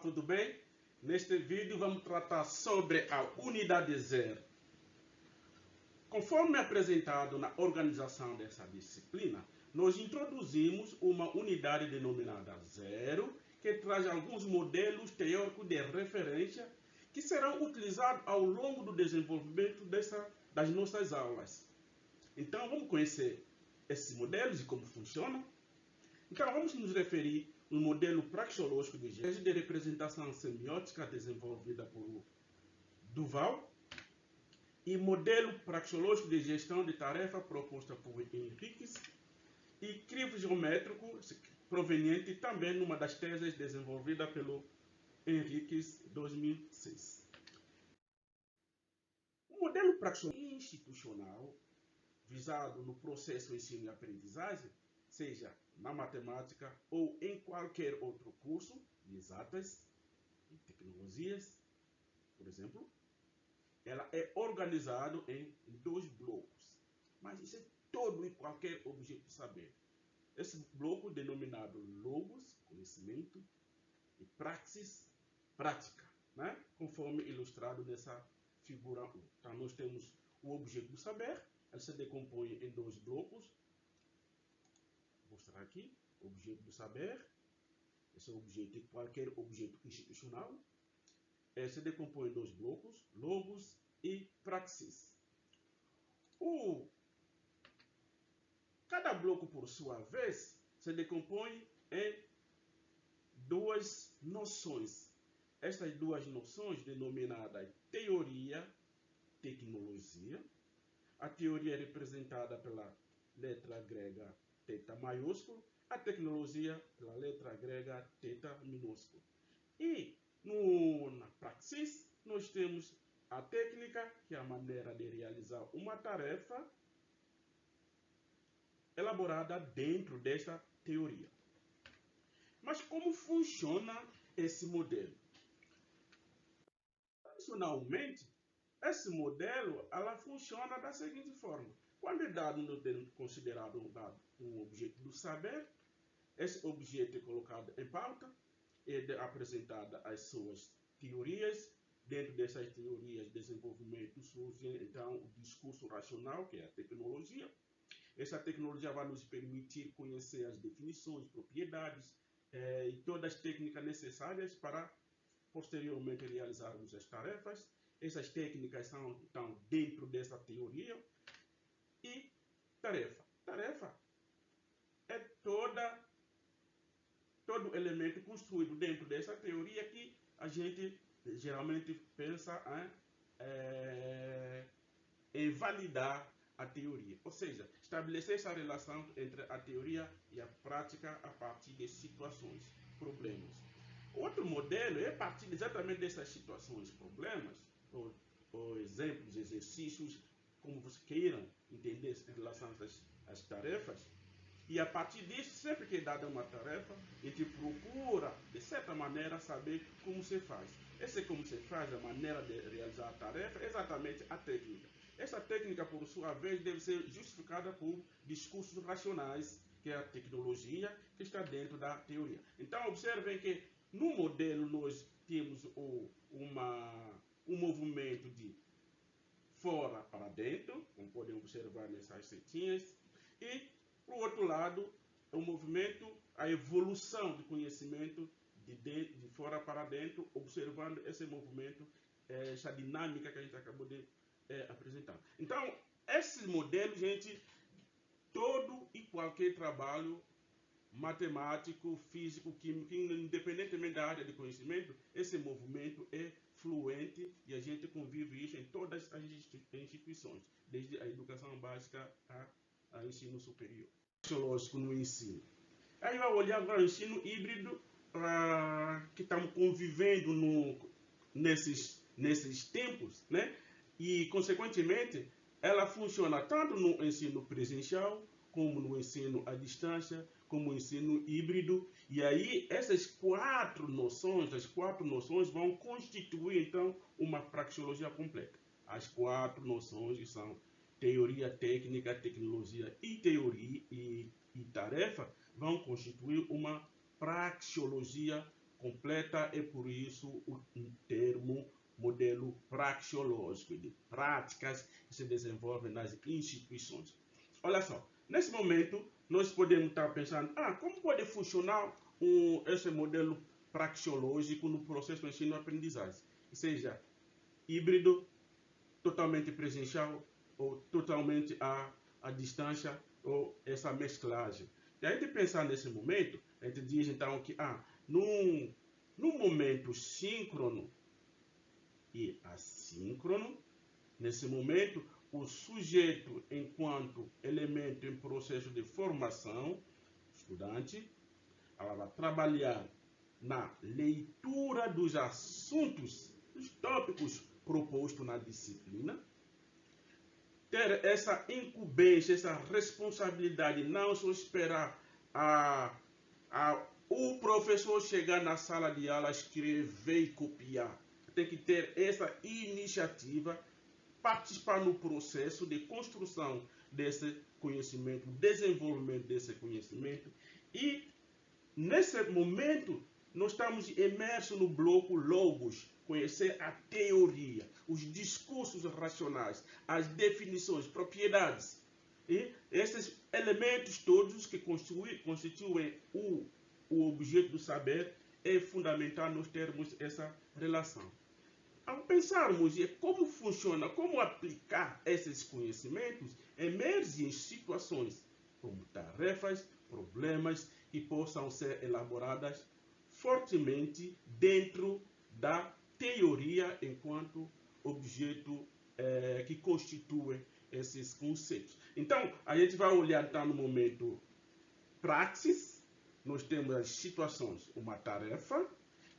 tudo bem? Neste vídeo vamos tratar sobre a unidade zero. Conforme apresentado na organização dessa disciplina, nós introduzimos uma unidade denominada zero, que traz alguns modelos teóricos de referência que serão utilizados ao longo do desenvolvimento das nossas aulas. Então vamos conhecer esses modelos e como funcionam. Então vamos nos referir ao modelo praxeológico de representação semiótica desenvolvida por Duval e modelo praxeológico de gestão de tarefa proposta por Henriques e crivo geométrico proveniente também numa das teses desenvolvida pelo Henriques 2006. O modelo praxeológico institucional visado no processo de ensino e aprendizagem, seja na matemática ou em qualquer outro curso de exatas e tecnologias, por exemplo, ela é organizada em dois blocos. Mas isso é todo e qualquer objeto de saber. Esse bloco denominado logos, conhecimento, e praxis, prática, né? Conforme ilustrado nessa figura 1. Então nós temos o objeto do saber, ele se decompõe em dois blocos. Vou mostrar aqui, objeto do saber. Esse é o objeto, qualquer objeto institucional. Ele se decompõe em dois blocos, logos e praxis. Cada bloco, por sua vez, se decompõe em duas noções. Estas duas noções, denominadas teoria, tecnologia. A teoria é representada pela letra grega θ maiúsculo, a tecnologia pela letra grega θ minúsculo. E na praxis, nós temos a técnica, que é a maneira de realizar uma tarefa elaborada dentro desta teoria. Mas como funciona esse modelo? Tradicionalmente, esse modelo ela funciona da seguinte forma. Quando é dado considerado um objeto do saber, esse objeto é colocado em pauta, é apresentada as suas teorias. Dentro dessas teorias, desenvolvimento surge então o discurso racional, que é a tecnologia. Essa tecnologia vai nos permitir conhecer as definições, propriedades e todas as técnicas necessárias para posteriormente realizarmos as tarefas. Essas técnicas são então dentro dessa teoria. E tarefa. Tarefa é todo elemento construído dentro dessa teoria que a gente geralmente pensa em validar a teoria. Ou seja, estabelecer essa relação entre a teoria e a prática a partir de situações, problemas. Outro modelo é a partir exatamente dessas situações, problemas, ou exemplos, exercícios, como vocês queiram entender em relação às tarefas. E a partir disso, sempre que é dada uma tarefa, a gente procura, de certa maneira, saber como se faz. Esse como se faz, a maneira de realizar a tarefa, é exatamente a técnica. Essa técnica, por sua vez, deve ser justificada por discursos racionais, que é a tecnologia, que está dentro da teoria. Então, observem que no modelo nós temos um movimento de fora para dentro, como podem observar nessas setinhas, e, por outro lado, o movimento, a evolução do conhecimento de fora para dentro, observando esse movimento, essa dinâmica que a gente acabou de apresentar. Então, esses modelos, gente, todo e qualquer trabalho matemático, físico, químico, independentemente da área de conhecimento, esse movimento é fluente e a gente convive isso em todas as instituições, desde a educação básica ao ensino superior. Sociológico no ensino. Aí vai olhar agora o ensino híbrido, que estamos convivendo nesses tempos, né? E, consequentemente, ela funciona tanto no ensino presencial, como no ensino à distância, como no ensino híbrido. E aí, essas quatro noções vão constituir, então, uma praxeologia completa. As quatro noções que são teoria, técnica, tecnologia e teoria e tarefa vão constituir uma praxeologia completa, é por isso o termo modelo praxeológico, de práticas que se desenvolvem nas instituições. Olha só, nesse momento, nós podemos estar pensando, como pode funcionar esse modelo praxeológico no processo de ensino-aprendizagem? Seja híbrido, totalmente presencial ou totalmente à distância, ou essa mesclagem. E a gente pensar nesse momento, a gente diz então que num momento síncrono e assíncrono, nesse momento, o sujeito, enquanto elemento em processo de formação, estudante, ela vai trabalhar na leitura dos assuntos, dos tópicos propostos na disciplina, ter essa incumbência, essa responsabilidade, não só esperar o professor chegar na sala de aula, escrever e copiar. Tem que ter essa iniciativa, participar no processo de construção desse conhecimento, desenvolvimento desse conhecimento. E nesse momento, nós estamos imersos no bloco Logos, conhecer a teoria, os discursos racionais, as definições, propriedades. E esses elementos todos que constituem o objeto do saber, é fundamental nós termos essa relação. Ao pensarmos em como funciona, como aplicar esses conhecimentos, emergem situações como tarefas, problemas que possam ser elaboradas fortemente dentro da teoria enquanto objeto que constitui esses conceitos. Então, a gente vai olhar no momento praxis, nós temos as situações, uma tarefa,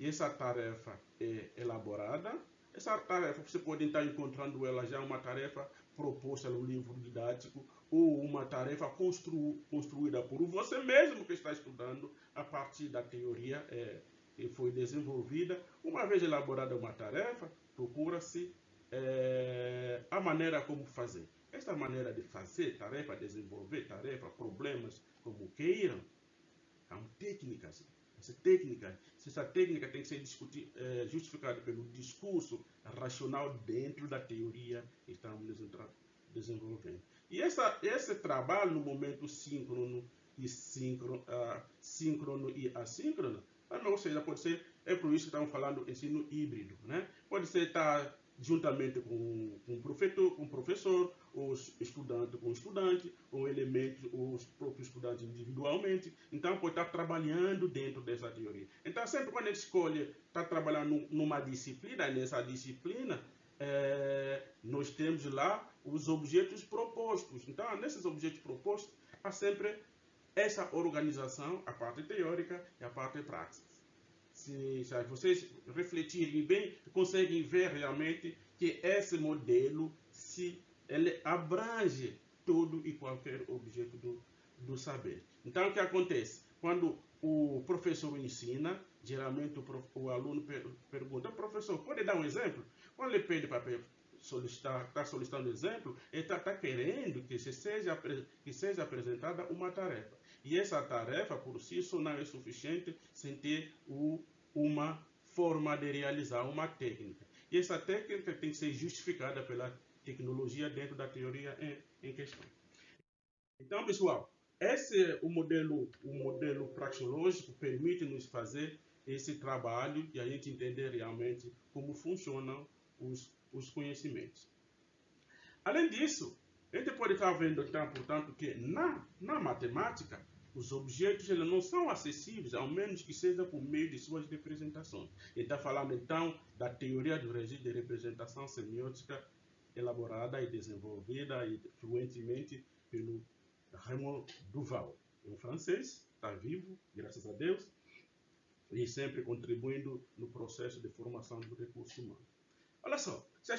e essa tarefa é elaborada. Essa tarefa, você pode estar encontrando ela já uma tarefa proposta no livro didático, ou uma tarefa construída por você mesmo que está estudando a partir da teoria que foi desenvolvida. Uma vez elaborada uma tarefa, procura-se a maneira como fazer. Esta maneira de fazer tarefa, desenvolver tarefa, problemas, como queiram, são técnicas. Essa técnica tem que ser justificada pelo discurso racional dentro da teoria que estamos desenvolvendo. E esse trabalho no momento síncrono e síncrono e assíncrono, ou seja, pode ser, é por isso que estamos falando ensino híbrido, né? Pode ser estar juntamente com o professor, ou estudante com estudante, ou elementos, os próprios estudantes individualmente. Então, pode estar trabalhando dentro dessa teoria. Então, sempre quando a gente escolhe estar trabalhando numa disciplina, nessa disciplina, nós temos lá os objetos propostos. Então, nesses objetos propostos, há sempre essa organização, a parte teórica e a parte prática. Se vocês refletirem bem, conseguem ver realmente que esse modelo, ele abrange todo e qualquer objeto do saber. Então, o que acontece? Quando o professor ensina, geralmente o aluno pergunta: professor, pode dar um exemplo? Quando ele pede para está solicitando exemplo, ele está querendo que seja apresentada uma tarefa. E essa tarefa, por si só, não é suficiente sem ter uma forma de realizar uma técnica. E essa técnica tem que ser justificada pela tecnologia dentro da teoria em questão. Então, pessoal, esse é o modelo praxeológico, permite-nos fazer esse trabalho e a gente entender realmente como funcionam os conhecimentos. Além disso, a gente pode estar vendo, então, portanto, que na matemática, os objetos eles não são acessíveis, ao menos que seja por meio de suas representações. Ele está falando, então, da teoria do regime de representação semiótica elaborada e desenvolvida fluentemente pelo Raymond Duval. Um francês, está vivo, graças a Deus, e sempre contribuindo no processo de formação do recurso humano. Olha só, se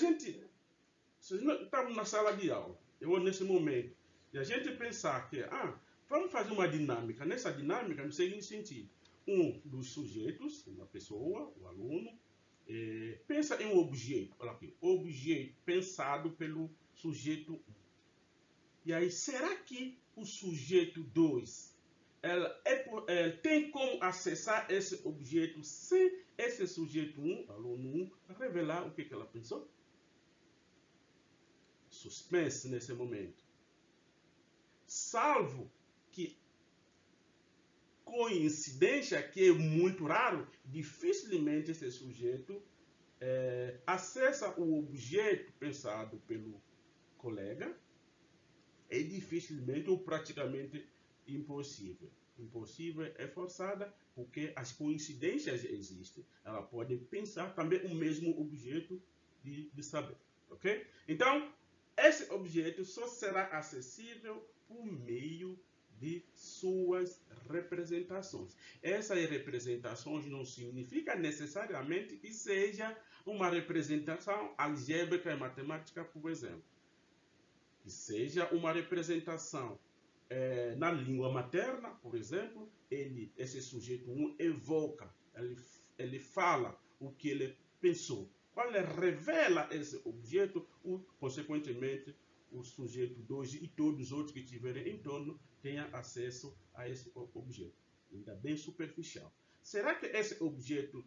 nós estamos na sala de aula, nesse momento, e a gente pensar que, vamos fazer uma dinâmica. Nessa dinâmica, no seguinte sentido: um dos sujeitos, uma pessoa, o aluno, pensa em um objeto. Olha aqui, objeto pensado pelo sujeito 1. E aí, será que o sujeito 2 ela tem como acessar esse objeto sem esse sujeito 1, aluno 1, revelar o que ela pensou. Suspense nesse momento. Salvo que coincidência, que é muito raro, dificilmente esse sujeito acessa o objeto pensado pelo colega. É dificilmente ou praticamente impossível. Impossível é forçada porque as coincidências existem. Ela pode pensar também o mesmo objeto de saber. Ok? Então, esse objeto só será acessível por meio de suas representações. Essas representações não significa necessariamente que seja uma representação algébrica e matemática, por exemplo. Que seja uma representação na língua materna, por exemplo, esse sujeito 1 evoca, ele fala o que ele pensou. Quando ele revela esse objeto, consequentemente, o sujeito 2 e todos os outros que estiverem em torno tenham acesso a esse objeto. Ainda bem superficial. Será que esse objeto,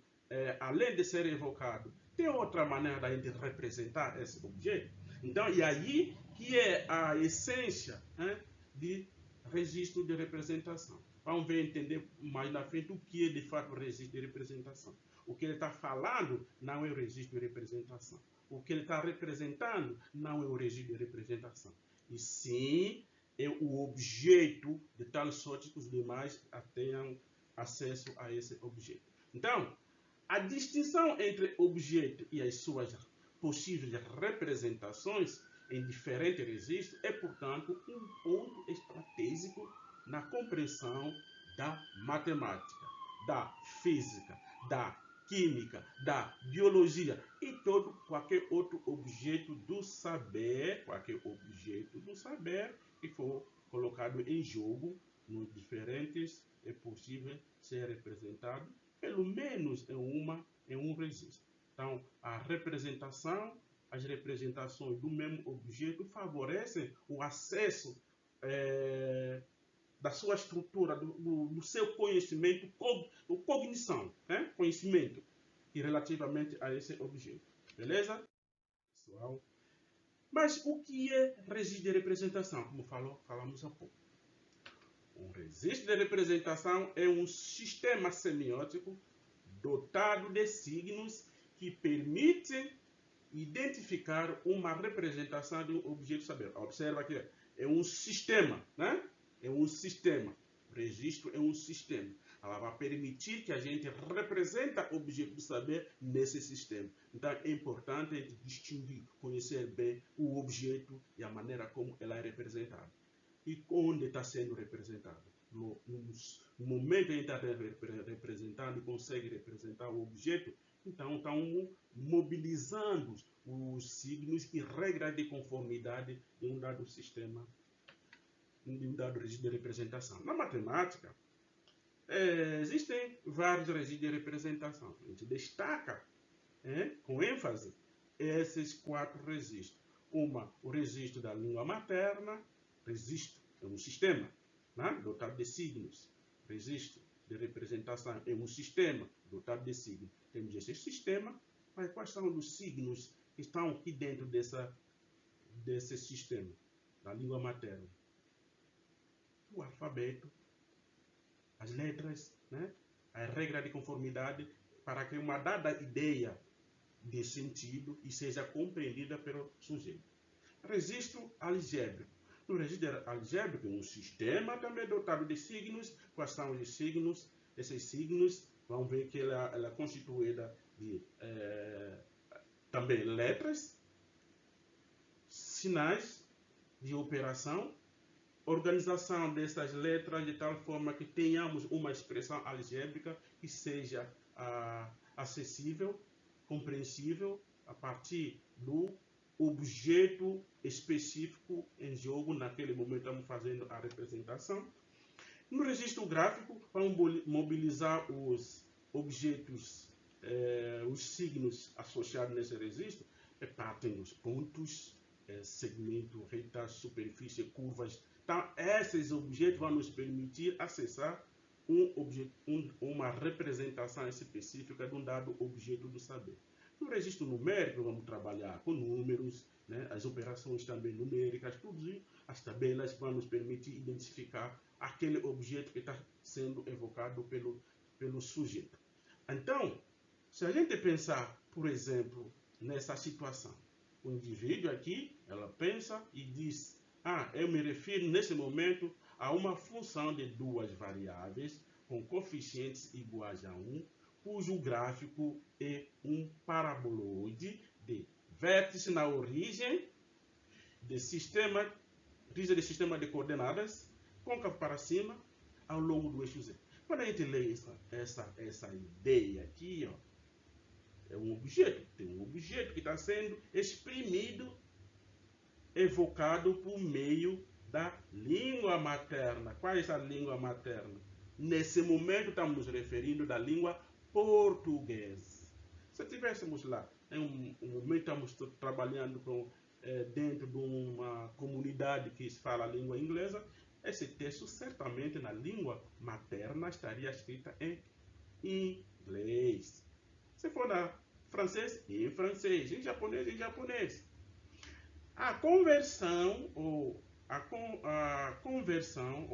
além de ser evocado, tem outra maneira da gente representar esse objeto? Então, e aí que é a essência de registro de representação. Vamos ver, entender mais na frente o que é de fato o registro de representação. O que ele está falando não é o registro de representação. O que ele está representando não é o registro de representação. E sim, é o objeto de tal sorte que os demais tenham acesso a esse objeto. Então, a distinção entre objeto e as suas possíveis representações em diferentes registros é, portanto, um ponto estratégico na compreensão da matemática, da física, da química, da biologia e qualquer outro objeto do saber, que for colocado em jogo nos diferentes é possível ser representado pelo menos em um registro. Então, as representações do mesmo objeto favorecem o acesso da sua estrutura, do seu conhecimento, cognição, conhecimento, e relativamente a esse objeto. Beleza? Pessoal? Mas o que é registro de representação? Como falamos há pouco. Um registro de representação é um sistema semiótico dotado de signos que permitem identificar uma representação de um objeto saber. Observa que é um sistema, né? É um sistema. O registro é um sistema. Ela vai permitir que a gente represente o objeto do saber nesse sistema. Então é importante a gente distinguir, conhecer bem o objeto e a maneira como ela é representada. E onde está sendo representada. No momento em que está representando e consegue representar o objeto, então estão mobilizando os signos e regras de conformidade de um dado sistema, de um dado registro de representação. Na matemática, existem vários registros de representação. A gente destaca com ênfase esses 4 registros. O registro da língua materna, registro é um sistema, né, dotado de signos. Registro de representação é um sistema dotado de signos. Temos esse sistema, mas quais são os signos que estão aqui dentro desse sistema da língua materna? O alfabeto, as letras, né, a regra de conformidade, para que uma dada ideia de sentido e seja compreendida pelo sujeito. Registro algébrico. No registro algébrico, um sistema também dotado de signos. Quais são os signos? Esses signos, vamos ver que ela é constituída de também letras, sinais de operação, organização dessas letras de tal forma que tenhamos uma expressão algébrica que seja acessível, compreensível a partir do objeto específico em jogo. Naquele momento estamos fazendo a representação. No registro gráfico, vamos mobilizar os objetos, os signos associados nesse registro, partem dos pontos, segmento, reta, superfície, curvas. Então, esses objetos vão nos permitir acessar uma representação específica de um dado objeto do saber. No registro numérico, vamos trabalhar com números, né, as operações também numéricas, tudo as tabelas vão nos permitir identificar aquele objeto que está sendo evocado pelo sujeito. Então, se a gente pensar, por exemplo, nessa situação, o indivíduo aqui, ela pensa e diz, eu me refiro nesse momento a uma função de duas variáveis com coeficientes iguais a 1, cujo gráfico é um paraboloide de vértice na origem de sistema de coordenadas, côncavo para cima, ao longo do eixo Z. Quando a gente lê essa ideia aqui, é um objeto, tem um objeto que está sendo exprimido, evocado por meio da língua materna. Qual é essa língua materna? Nesse momento estamos nos referindo da língua portuguesa. Se tivéssemos lá, em um momento estamos trabalhando dentro de uma comunidade que fala a língua inglesa, esse texto certamente na língua materna estaria escrita em inglês. Se for na francês, em francês, em japonês. A conversão ou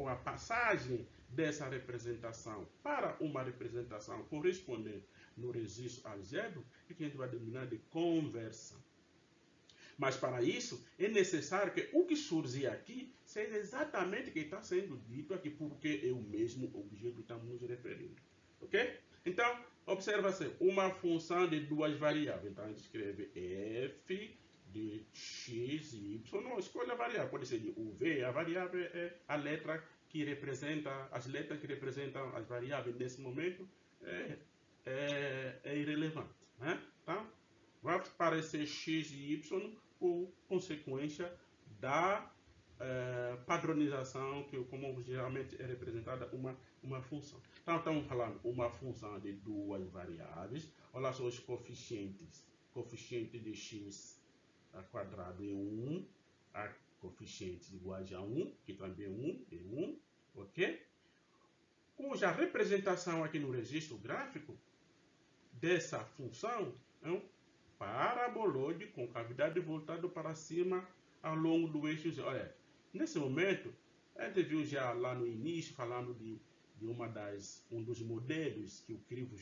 a passagem dessa representação para uma representação correspondente no registro algébrico é que a gente vai denominar de conversão. Mas para isso é necessário que o que surgir aqui seja exatamente o que está sendo dito aqui, porque é o mesmo objeto que estamos nos referindo. Ok? Então, observa-se uma função de duas variáveis. Então, a gente escreve f de x e y. Não, escolha a variável. Pode ser de uv. A variável é a letra que representa, as letras que representam as variáveis nesse momento é irrelevante. Né? Então, vai aparecer x e y por consequência da padronização, que como geralmente é representada uma função. Então, estamos falando uma função de duas variáveis. Olha só os coeficientes. Coeficiente de x quadrado é 1, a coeficientes iguais a 1, que também é 1, ok? Cuja representação aqui no registro gráfico dessa função é um paraboloide com cavidade voltado para cima ao longo do eixo Z. Olha, nesse momento, a gente viu já lá no início, falando de um dos modelos que o crivo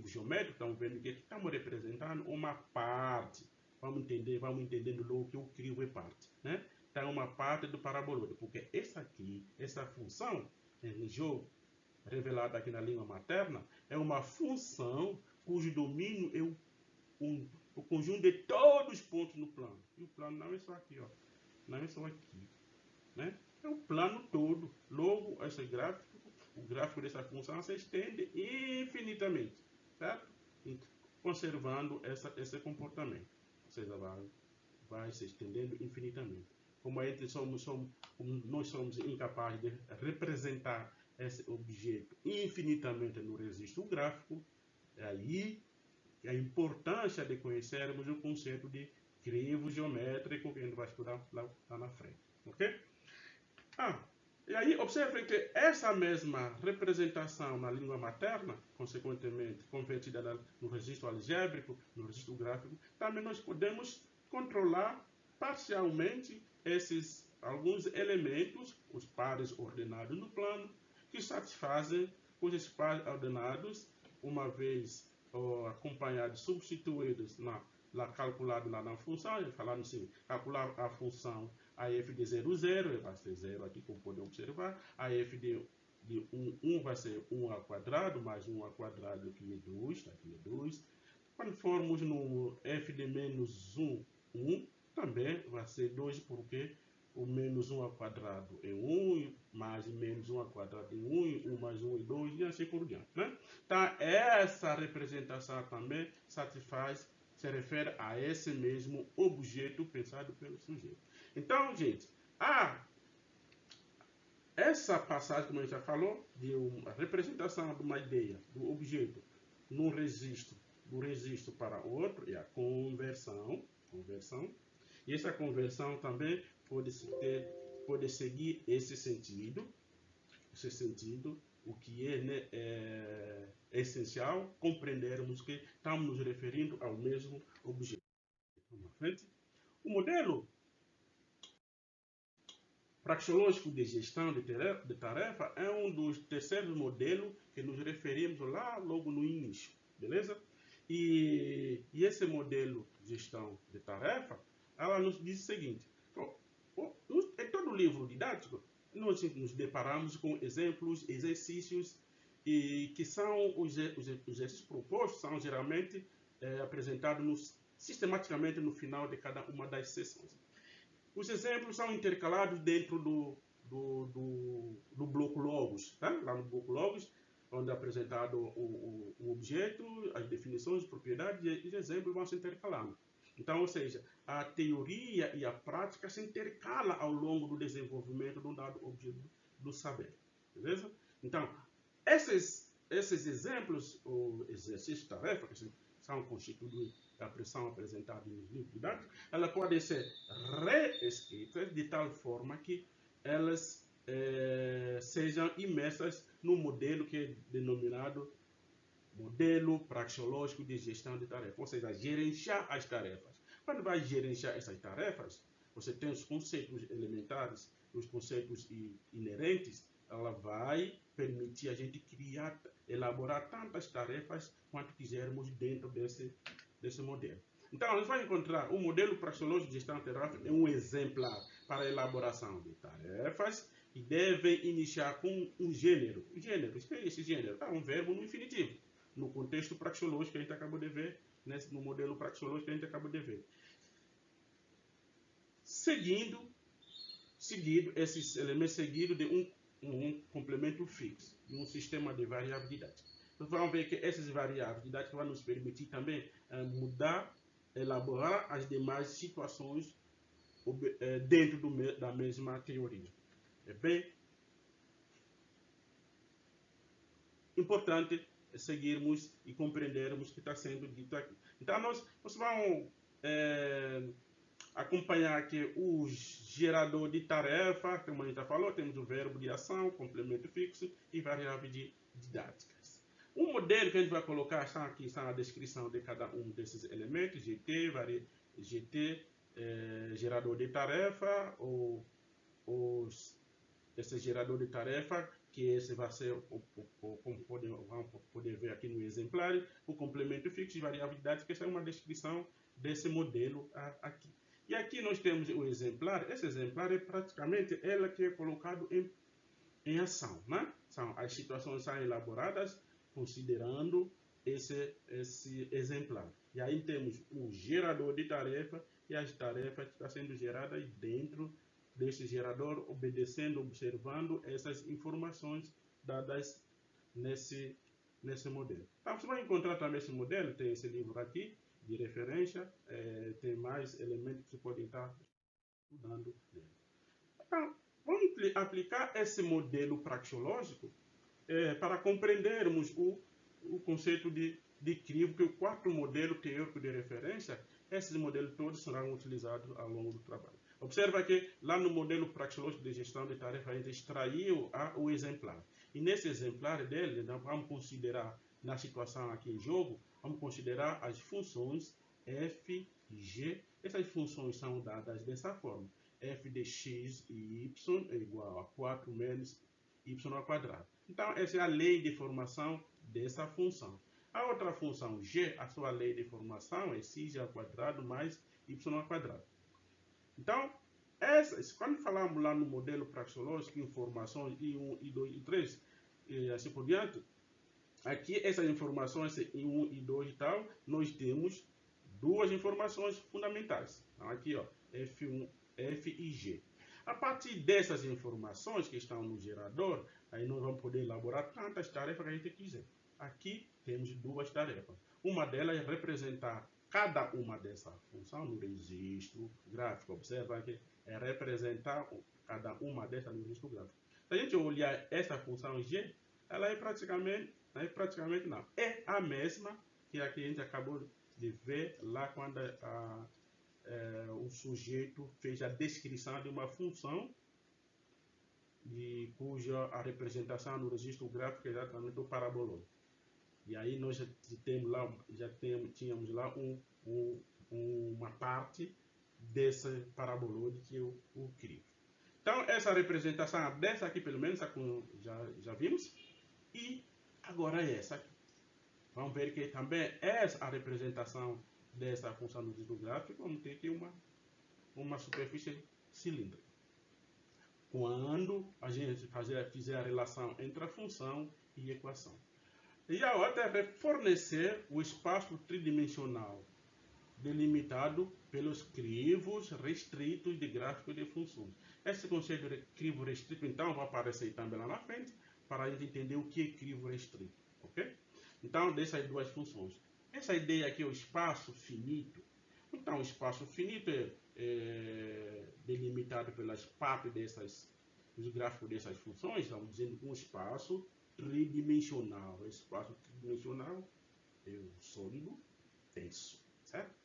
geométrico, estamos vendo que estamos representando uma parte. Vamos entendendo logo que o crivo é parte, né? Então, uma parte do paraboloide, porque essa função, revelada aqui na língua materna, é uma função cujo domínio é o conjunto de todos os pontos no plano. E o plano não é só aqui, não é só aqui, né? É o plano todo. Logo, o gráfico dessa função se estende infinitamente, certo? Conservando esse comportamento. Ou seja, vai se estendendo infinitamente. Como nós somos incapazes de representar esse objeto infinitamente no registro gráfico, aí a importância de conhecermos o conceito de crivo geométrico que a gente vai estudar lá na frente. Ok? E aí observem que essa mesma representação na língua materna, consequentemente convertida no registro algébrico, no registro gráfico, também nós podemos controlar parcialmente alguns elementos, os pares ordenados no plano, que satisfazem os pares ordenados, uma vez acompanhados, substituídos calculado lá na função, falando assim, calcular a função a f de 0, 0, vai ser 0 aqui, como podem observar, a f de 1 vai ser 1 ao quadrado, mais 1 ao quadrado, aqui é 2, aqui é 2. Quando formos no f de menos 1, 1, também vai ser 2, porque o menos 1 ao quadrado é 1, mais menos 1 ao quadrado é 1, e 1 mais 1 é 2, e assim por diante. Né? Então, essa representação também se refere a esse mesmo objeto pensado pelo sujeito. Então, gente, essa passagem, como a gente já falou, de uma representação de uma ideia, do objeto, do registro para outro, é a conversão. E essa conversão também pode seguir esse sentido, o que é, né, é essencial compreendermos que estamos nos referindo ao mesmo objeto. O modelo praxeológico de gestão de tarefa é um dos terceiros modelos que nos referimos lá logo no início, beleza? E esse modelo de gestão de tarefa, ela nos diz o seguinte: em todo livro didático, nós nos deparamos com exemplos, exercícios, e que são os exercícios propostos, são geralmente apresentados sistematicamente no final de cada uma das sessões. Os exemplos são intercalados dentro do bloco Logos, tá? Lá no bloco Logos, onde é apresentado o objeto, as definições, propriedades e os exemplos vão se intercalando. Então, ou seja, a teoria e a prática se intercalam ao longo do desenvolvimento de um dado objeto do saber, beleza? Então, esses exemplos, ou exercícios de tarefa, que são constituídos da pressão apresentada nos livros didáticos, elas podem ser reescritas de tal forma que elas sejam imersas no modelo que é denominado modelo praxeológico de gestão de tarefas, ou seja, gerenciar as tarefas. Quando vai gerenciar essas tarefas, você tem os conceitos elementares, os conceitos inerentes, ela vai permitir a gente elaborar tantas tarefas quanto quisermos dentro desse modelo. Então, a gente vai encontrar o modelo praxeológico de gestão de tarefas é um exemplar para a elaboração de tarefas que devem iniciar com um gênero. O que é esse gênero? É um verbo no infinitivo, no contexto praxeológico que a gente acabou de ver, no modelo praxeológico que a gente acabou de ver. Esses elementos seguidos de um complemento fixo, de um sistema de variáveis didáticas. Então, vamos ver que essas variáveis didáticas vão nos permitir também elaborar as demais situações dentro da mesma teoria. É bem importante seguirmos e compreendermos o que está sendo dito aqui. Então, nós vamos acompanhar aqui o gerador de tarefa, como a gente já falou, temos o verbo de ação, complemento fixo e variáveis didáticas. O modelo que a gente vai colocar está na descrição de cada um desses elementos, GT, gerador de tarefa, esse gerador de tarefa, que esse vai ser, como vamos poder ver aqui no exemplar, o complemento fixo e variável didática, essa é uma descrição desse modelo aqui. E aqui nós temos o exemplar. Esse exemplar é praticamente ela que é colocado em ação, né? As situações são elaboradas considerando esse exemplar. E aí temos o gerador de tarefa e as tarefas que estão sendo geradas dentro desse gerador, observando essas informações dadas nesse modelo. Então, você vai encontrar também esse modelo, tem esse livro aqui de referência, tem mais elementos que você pode estar estudando nele. Então, vamos aplicar esse modelo praxeológico para compreendermos o conceito de crivo, que é o quarto modelo teórico de referência. Esses modelos todos serão utilizados ao longo do trabalho. Observa que lá no modelo praxeológico de gestão de tarefa a gente extraiu o exemplar. E nesse exemplar dele, nós vamos considerar, na situação aqui em jogo, vamos considerar as funções f e g. Essas funções são dadas dessa forma. F de x e y é igual a 4 menos y ao quadrado. Então, essa é a lei de formação dessa função. A outra função g, a sua lei de formação é x ao quadrado mais y ao quadrado. Então, quando falamos lá no modelo praxeológico, informações I1, I2, I3, e assim por diante, aqui essas informações I1, I2 e tal, nós temos duas informações fundamentais. Então, aqui, ó, F1, F e G. A partir dessas informações que estão no gerador, aí nós vamos poder elaborar tantas tarefas que a gente quiser. Aqui temos duas tarefas. Uma delas é representar cada uma dessa função no registro gráfico. Observa que é representar cada uma dessas no registro gráfico. Se a gente olhar essa função G, ela é praticamente não. É a mesma que a gente acabou de ver lá quando o sujeito fez a descrição de uma função cuja a representação no registro gráfico é exatamente o parabolóide. E aí nós tínhamos lá uma parte desse parabolóide que eu crivo. Então, essa representação dessa aqui, pelo menos, já vimos. E agora essa aqui. Vamos ver que também essa a representação dessa função do registro gráfico. Vamos ter aqui uma superfície cilíndrica. Quando a gente fizer a relação entre a função e a equação. E a outra é fornecer o espaço tridimensional delimitado pelos crivos restritos de gráfico de funções. Esse conceito de crivo restrito, então, vai aparecer também lá na frente, para a gente entender o que é crivo restrito. Ok? Então, dessas duas funções. Essa ideia aqui é o espaço finito. Então, o espaço finito é delimitado pelas partes dos gráficos dessas funções, estamos dizendo um espaço tridimensional. Esse espaço tridimensional é o sólido denso, certo?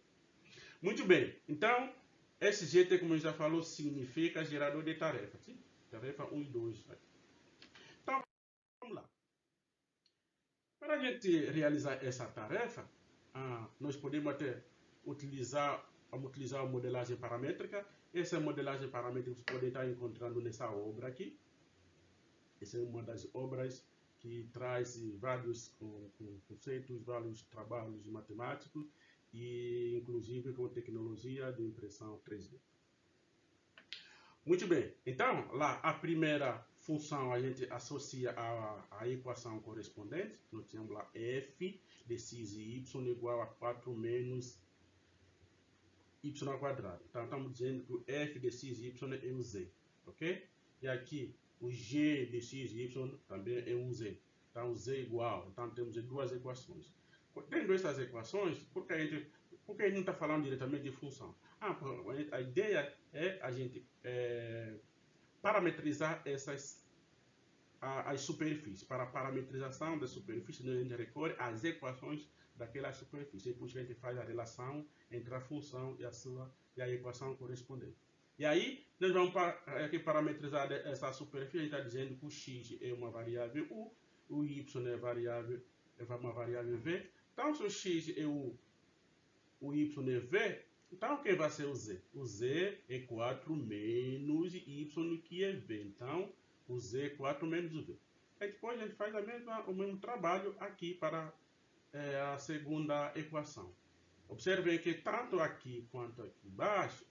Muito bem, então, esse GT, como a gente já falou, significa gerador de tarefas. Sim? Tarefa 1 e 2. Então, vamos lá. Para a gente realizar essa tarefa, nós podemos até utilizar a modelagem paramétrica. Essa modelagem paramétrica você pode estar encontrando nessa obra aqui. Essa é uma das obras que traz vários conceitos, vários trabalhos matemáticos e inclusive com tecnologia de impressão 3D. Muito bem, então lá a primeira função a gente associa a equação correspondente. Nós temos lá f de x e y igual a 4 menos y ao quadrado. Então estamos dizendo que o f de x e y é um z, ok? E aqui o g de x e y também é um z. Então z igual, então temos duas equações. Tendo essas equações, por que a gente não está falando diretamente de função? A ideia é a gente parametrizar as superfícies. Para a parametrização da superfície, a gente recorre às equações daquela superfície. E por isso a gente faz a relação entre a função e a equação correspondente. E aí, nós vamos aqui parametrizar essa superfície. A gente está dizendo que o x é uma variável u, o y é uma variável v. Então, se o x é o y é v, então quem vai ser o z? O z é 4 menos y, que é v. Então, o z é 4 menos o v. E depois a gente faz o mesmo trabalho aqui para a segunda equação. Observem que tanto aqui quanto aqui embaixo,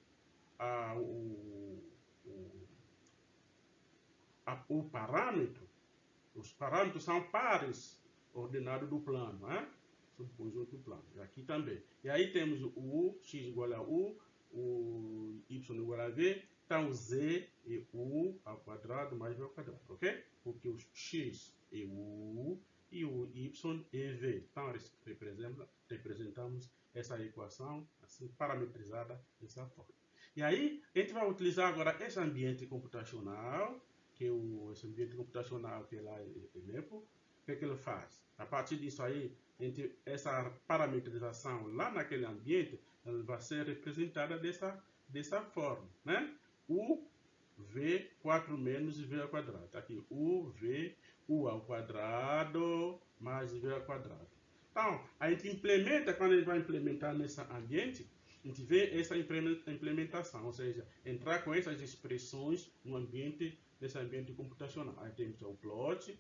os parâmetros são pares ordenados do plano, né? Subconjunto do plano. E aqui também. E aí temos o u, x igual a u, o y igual a v. Então, z é u ao quadrado mais v ao quadrado, ok? Porque o x é u e o y é v. Então, representamos essa equação assim parametrizada dessa forma. E aí, a gente vai utilizar agora esse ambiente computacional, que é esse ambiente computacional que é lá é MEPO. O que é que ele faz? A partir disso aí, essa parametrização lá naquele ambiente, ela vai ser representada dessa forma, né? U, V, 4 menos V ao quadrado. Tá aqui, U, V, U ao quadrado mais V ao quadrado. Então, a gente implementa, quando a gente vai implementar nesse ambiente, a gente vê essa implementação, ou seja, entrar com essas expressões nesse ambiente computacional. Aí temos o plot,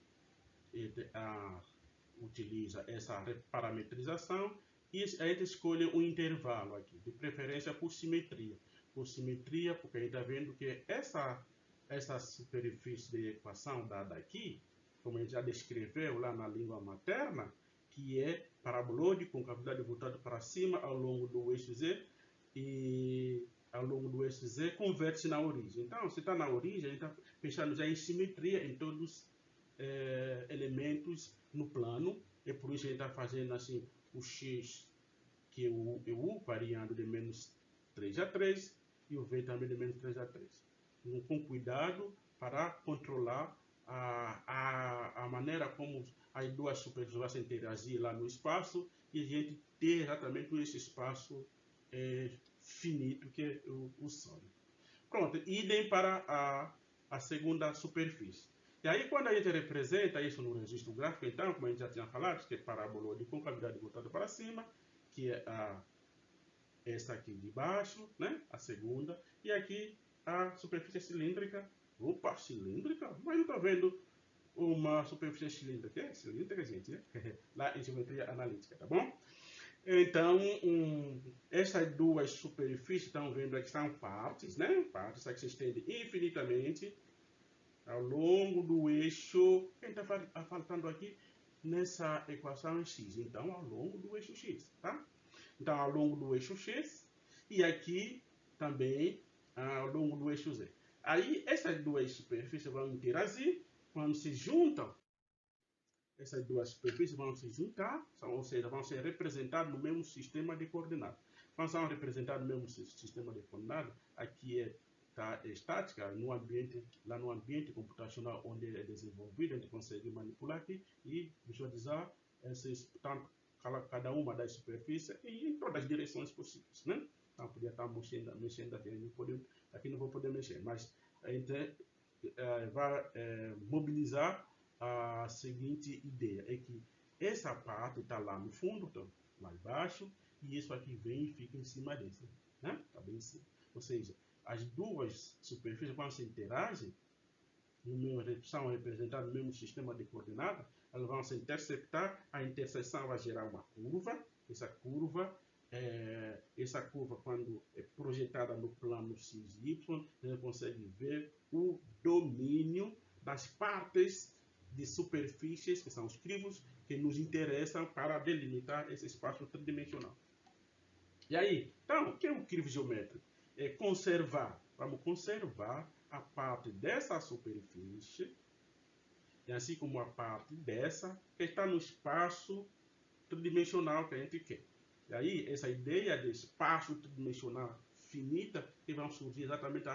utiliza essa parametrização e a gente escolhe um intervalo aqui, de preferência por simetria. Por simetria, porque a gente está vendo que essa superfície de equação dada aqui, como a gente já descreveu lá na língua materna, que é parabolóide com cavidade voltada para cima ao longo do eixo Z, e ao longo do eixo Z converte na origem. Então, se está na origem, a gente está pensando já em simetria em todos os elementos no plano, e por isso a gente está fazendo assim o x, que é o u, variando de menos 3 a 3, e o v também de menos 3 a 3. Com cuidado para controlar a maneira como as duas superfícies vão se interagir lá no espaço, e a gente ter exatamente esse espaço finito, que é o sólido. Pronto, idem para a segunda superfície. E aí, quando a gente representa isso no registro gráfico, então, como a gente já tinha falado, que é parábola de concavidade voltada para cima, que é essa aqui de baixo, né? A segunda, e aqui a superfície cilíndrica. Opa, cilíndrica? Mas eu estou vendo uma superfície cilíndrica. É cilíndrica, gente, né? Lá em geometria analítica, tá bom? Então, essas duas superfícies, estão vendo aqui, são partes, né? Partes que se estendem infinitamente ao longo do eixo. Quem está faltando aqui nessa equação é x. Então, ao longo do eixo x, tá? Então, ao longo do eixo x e aqui também ao longo do eixo z. Aí, essas duas superfícies vão interagir quando se juntam. Essas duas superfícies vão se juntar, ou seja, vão ser representadas no mesmo sistema de coordenadas. Quando são representadas no mesmo sistema de coordenadas, aqui é estática, lá no ambiente computacional onde é desenvolvido, a gente consegue manipular aqui e visualizar cada uma das superfícies em todas as direções possíveis, né? Então, podia estar mexendo aqui não vou poder mexer, mas a gente vai mobilizar a seguinte ideia, é que essa parte está lá no fundo, então, lá embaixo, e isso aqui vem e fica em cima desse, né? Está bem em cima. Ou seja, as duas superfícies, quando se interagem, são representadas no mesmo sistema de coordenadas, elas vão se interceptar, a interseção vai gerar uma curva, essa curva, quando é projetada no plano XY, você consegue ver o domínio das partes de superfícies, que são os crivos, que nos interessam para delimitar esse espaço tridimensional. E aí, então, o que é um crivo geométrico? É vamos conservar a parte dessa superfície, e assim como a parte dessa, que está no espaço tridimensional que a gente quer. E aí, essa ideia de espaço tridimensional finita, que vão surgir exatamente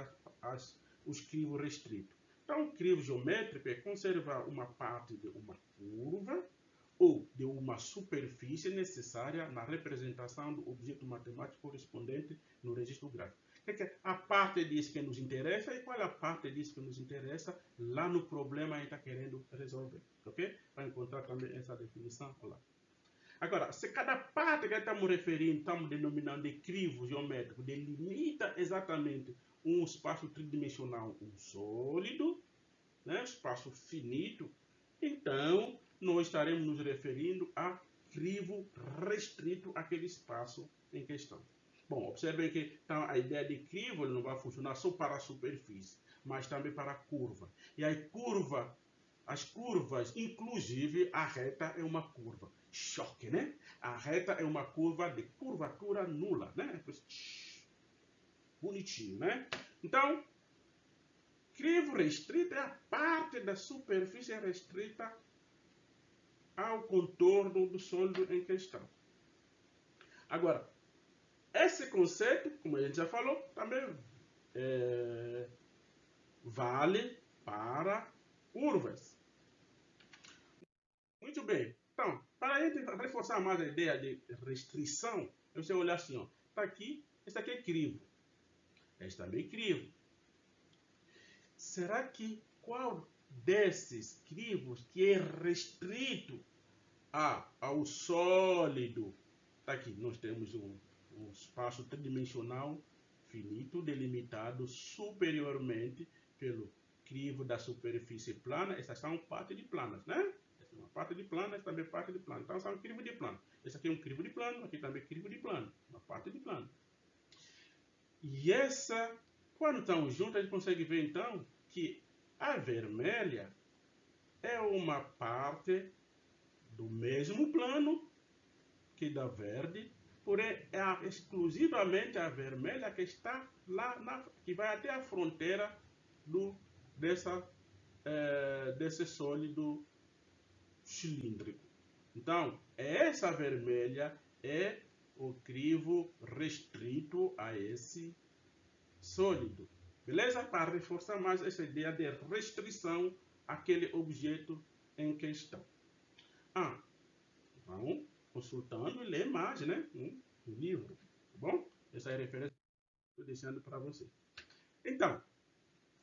os crivos restritos. Então, o crivo geométrico é conservar uma parte de uma curva ou de uma superfície necessária na representação do objeto matemático correspondente no registro gráfico. A parte disso que nos interessa e qual é a parte disso que nos interessa lá no problema que a gente está querendo resolver. Ok? Vai encontrar também essa definição lá. Agora, se cada parte que estamos referindo, estamos denominando de crivo geométrico, delimita exatamente um espaço tridimensional, um sólido, né, espaço finito, então nós estaremos nos referindo a crivo restrito àquele espaço em questão. Bom, observem que então, a ideia de crivo não vai funcionar só para a superfície, mas também para a curva. E aí, as curvas, inclusive a reta é uma curva. Choque, né? A reta é uma curva de curvatura nula, né? Bonitinho, né? Então, crivo restrito é a parte da superfície restrita ao contorno do sólido em questão. Agora, esse conceito, como a gente já falou, também vale para curvas. Muito bem. Então, para a gente reforçar mais a ideia de restrição, você olhar assim, ó, tá aqui, esse aqui é crivo. Esse também é crivo. Será que qual desses crivos que é restrito ao sólido? Tá aqui, nós temos um espaço tridimensional finito delimitado superiormente pelo crivo da superfície plana. Essas são parte de planas, né? Essa é uma parte de plano, essa também é parte de plano. Então, são um crivo de plano. Esse aqui é um crivo de plano, aqui também é crivo de plano. Uma parte de plano. E essa, quando estão juntos, a gente consegue ver, então, que a vermelha é uma parte do mesmo plano que da verde, porém é exclusivamente a vermelha que está lá, que vai até a fronteira desse sólido cilíndrico. Então, essa vermelha é o crivo restrito a esse sólido. Beleza? Para reforçar mais essa ideia de restrição àquele objeto em questão. Vamos consultando e ler mais, né? No livro, tá bom? Essa é a referência que estou deixando para você. Então,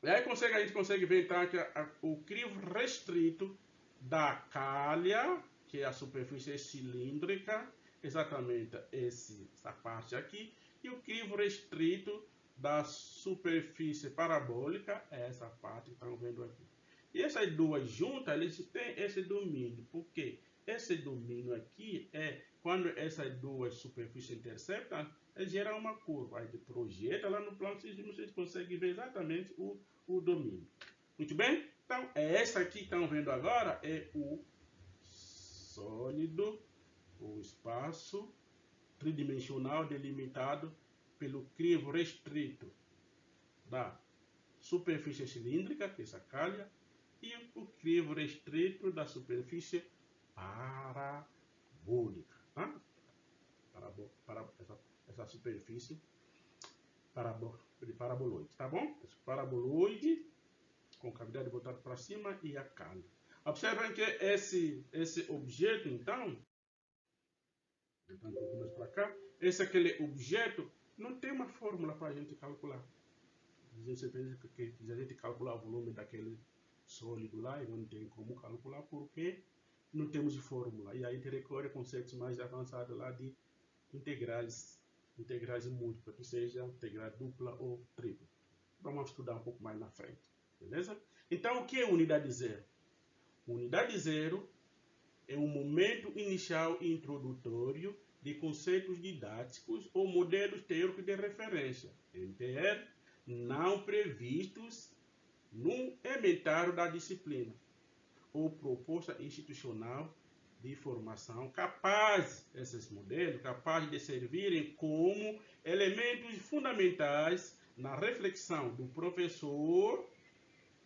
aí a gente consegue ver então que o crivo restrito da calha, que é a superfície cilíndrica, exatamente essa parte aqui, e o crivo restrito da superfície parabólica é essa parte que estão vendo aqui. E essas duas juntas, eles têm esse domínio. Por quê? Esse domínio aqui é quando essas duas superfícies interceptam, gera uma curva. Aí projeta lá no plano cisma, vocês conseguem ver exatamente o domínio. Muito bem? Então, essa aqui que estão vendo agora é o sólido, o espaço tridimensional delimitado pelo crivo restrito da superfície cilíndrica, que é essa calha, e o crivo restrito da superfície parabólica. Tá? Essa superfície paraboloide, tá bom? Esse paraboloide com cavidade voltada para cima e a calha. Observem que esse objeto, então, um pouco mais para cá, aquele objeto não tem uma fórmula para a gente calcular. Você pensa que se a gente calcular o volume daquele sólido lá, e não tem como calcular porque não temos fórmula. E aí a gente recorre a conceitos mais avançados lá de integrais múltiplas, que seja integral dupla ou tripla. Vamos estudar um pouco mais na frente, beleza? Então, o que é unidade zero? Unidade zero é um momento inicial e introdutório de conceitos didáticos ou modelos teóricos de referência, MTR, não previstos no inventário da disciplina ou proposta institucional de formação esses modelos capazes de servirem como elementos fundamentais na reflexão do professor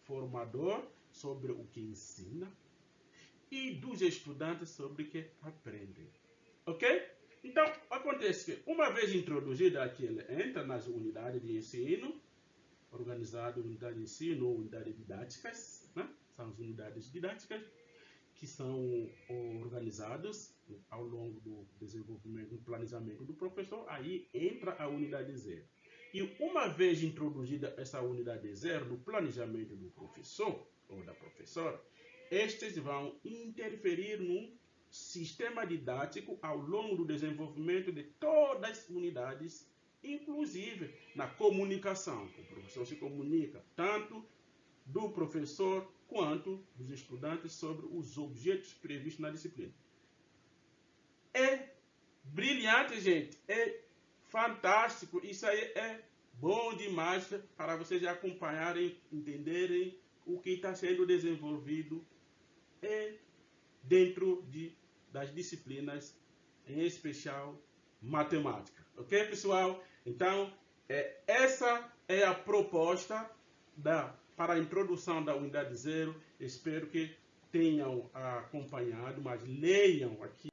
formador sobre o que ensina e dos estudantes sobre o que aprendem. Ok? Então, acontece que, uma vez introduzida aqui, ele entra nas unidades de ensino, organizado em unidade de ensino ou unidades didáticas, né? São as unidades didáticas que são organizadas ao longo do desenvolvimento, do planejamento do professor, aí entra a unidade zero. E uma vez introduzida essa unidade zero no planejamento do professor ou da professora, estes vão interferir no sistema didático ao longo do desenvolvimento de todas as unidades, inclusive na comunicação. O professor se comunica tanto do professor quanto dos estudantes sobre os objetos previstos na disciplina. É brilhante, gente. É fantástico. Isso aí é bom demais para vocês acompanharem, entenderem o que está sendo desenvolvido dentro das disciplinas, em especial matemática. Ok, pessoal? Então, essa é a proposta para a introdução da unidade zero. Espero que tenham acompanhado, mas leiam aqui